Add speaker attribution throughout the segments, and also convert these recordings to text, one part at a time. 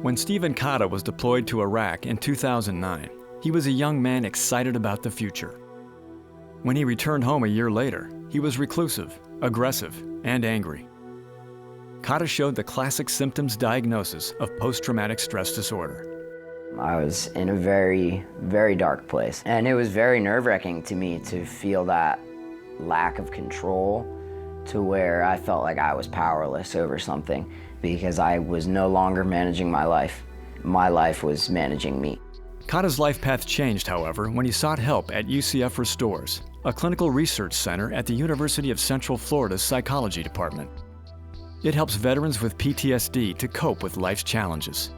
Speaker 1: When Stephen Kata was deployed to Iraq in 2009, he was a young man excited about the future. When he returned home a year later, he was reclusive, aggressive, and angry. Kata showed the classic symptoms diagnosis of post-traumatic stress disorder.
Speaker 2: I was in a very, very dark place, and it was very nerve-wracking to me to feel that lack of control, to where I felt like I was powerless over something because I was no longer managing my life. My life was managing me.
Speaker 1: Kata's life path changed, however, when he sought help at UCF Restores, a clinical research center at the University of Central Florida's Psychology Department. It helps veterans with PTSD to cope with life's challenges.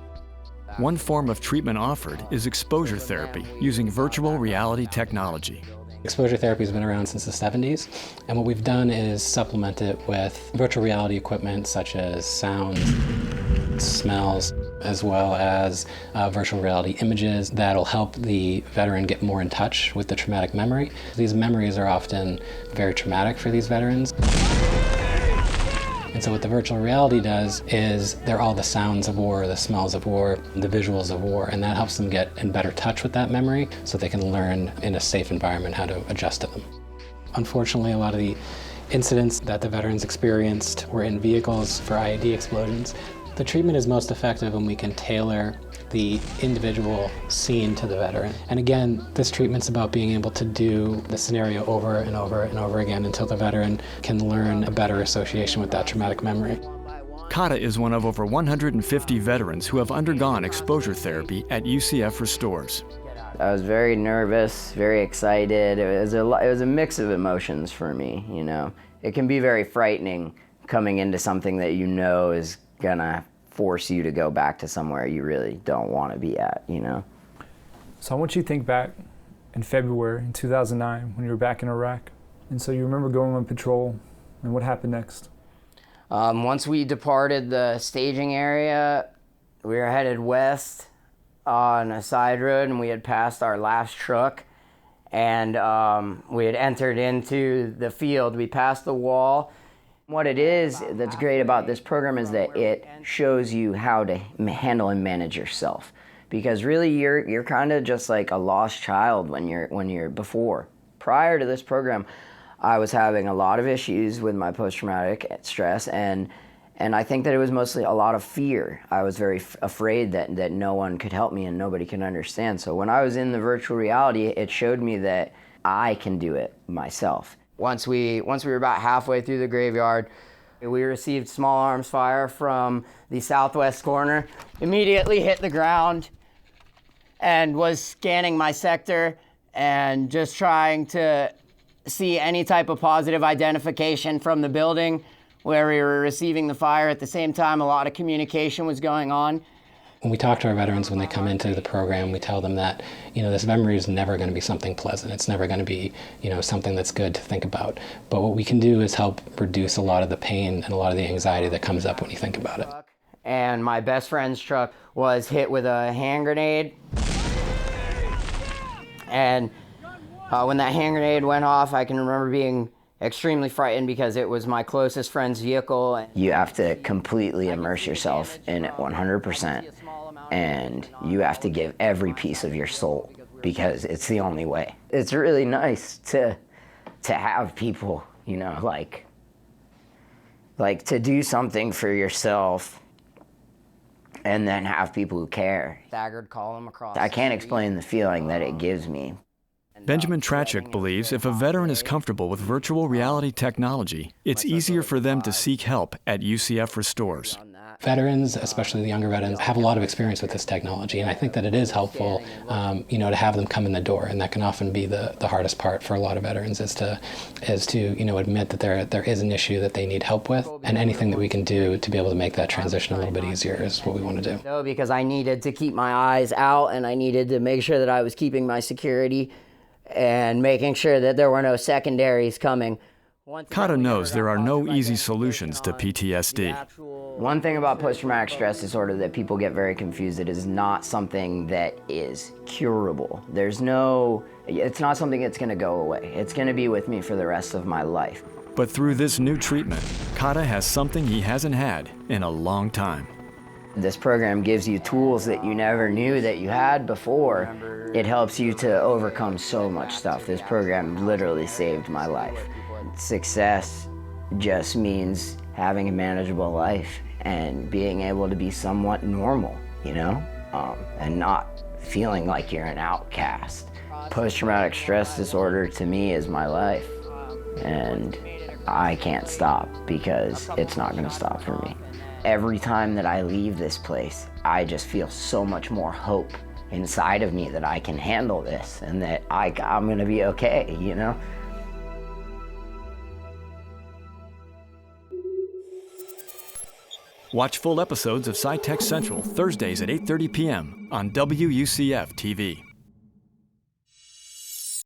Speaker 1: One form of treatment offered is exposure therapy using virtual reality technology.
Speaker 3: Exposure therapy has been around since the 70s, and what we've done is supplement it with virtual reality equipment such as sounds, smells, as well as virtual reality images that'll help the veteran get more in touch with the traumatic memory. These memories are often very traumatic for these veterans. And so what the virtual reality does is they're all the sounds of war, the smells of war, the visuals of war, and that helps them get in better touch with that memory so they can learn in a safe environment how to adjust to them. Unfortunately, a lot of the incidents that the veterans experienced were in vehicles for IED explosions. The treatment is most effective when we can tailor the individual scene to the veteran. And again, this treatment's about being able to do the scenario over and over and over again until the veteran can learn a better association with that traumatic memory.
Speaker 1: Kata is one of over 150 veterans who have undergone exposure therapy at UCF Restores.
Speaker 2: I was very nervous, very excited. It was a mix of emotions for me, you know. It can be very frightening coming into something that you know is gonna force you to go back to somewhere you really don't want to be at, you know?
Speaker 4: So I want you to think back in February in 2009 when you were back in Iraq. And so you remember going on patrol, and what happened next?
Speaker 2: Once we departed the staging area, we were headed west on a side road, and we had passed our last truck, and we had entered into the field. We passed the wall. What it is that's great about this program is that it shows you how to handle and manage yourself, because really you're kind of just like a lost child when you're before. Prior to this program, I was having a lot of issues with my post-traumatic stress, and I think that it was mostly a lot of fear. I was very afraid that no one could help me and nobody could understand. So when I was in the virtual reality, it showed me that I can do it myself. Once we were about halfway through the graveyard, we received small arms fire from the southwest corner. Immediately hit the ground and was scanning my sector and just trying to see any type of positive identification from the building where we were receiving the fire. At the same time, a lot of communication was going on.
Speaker 3: When we talk to our veterans when they come into the program, we tell them that, you know, this memory is never going to be something pleasant. It's never going to be, you know, something that's good to think about. But what we can do is help reduce a lot of the pain and a lot of the anxiety that comes up when you think about it.
Speaker 2: And my best friend's truck was hit with a hand grenade. And when that hand grenade went off, I can remember being extremely frightened because it was my closest friend's vehicle. You have to completely immerse yourself in it 100%. And you have to give every piece of your soul because it's the only way. It's really nice to have people, you know, like to do something for yourself and then have people who care. Staggered column across. I can't explain the feeling that it gives me.
Speaker 1: Benjamin Trachik believes if a veteran is comfortable with virtual reality technology, it's easier for them to seek help at UCF Restores.
Speaker 3: Veterans, especially the younger veterans, have a lot of experience with this technology, and I think that it is helpful, you know, to have them come in the door, and that can often be the hardest part for a lot of veterans is to you know, admit that there is an issue that they need help with, and anything that we can do to be able to make that transition a little bit easier is what we want to do.
Speaker 2: No, because I needed to keep my eyes out, and I needed to make sure that I was keeping my security and making sure that there were no secondaries coming.
Speaker 1: Kata knows there are no easy solutions to PTSD.
Speaker 2: One thing about post-traumatic stress disorder that people get very confused, it is not something that is curable. It's not something that's going to go away. It's going to be with me for the rest of my life.
Speaker 1: But through this new treatment, Kata has something he hasn't had in a long time.
Speaker 2: This program gives you tools that you never knew that you had before. It helps you to overcome so much stuff. This program literally saved my life. Success just means having a manageable life and being able to be somewhat normal, you know, and not feeling like you're an outcast. Post-traumatic stress disorder to me is my life, and I can't stop because it's not going to stop for me. Every time that I leave this place, I just feel so much more hope inside of me that I can handle this and that I'm going to be okay, you know?
Speaker 1: Watch full episodes of SciTech Central Thursdays at 8:30 p.m. on WUCF TV.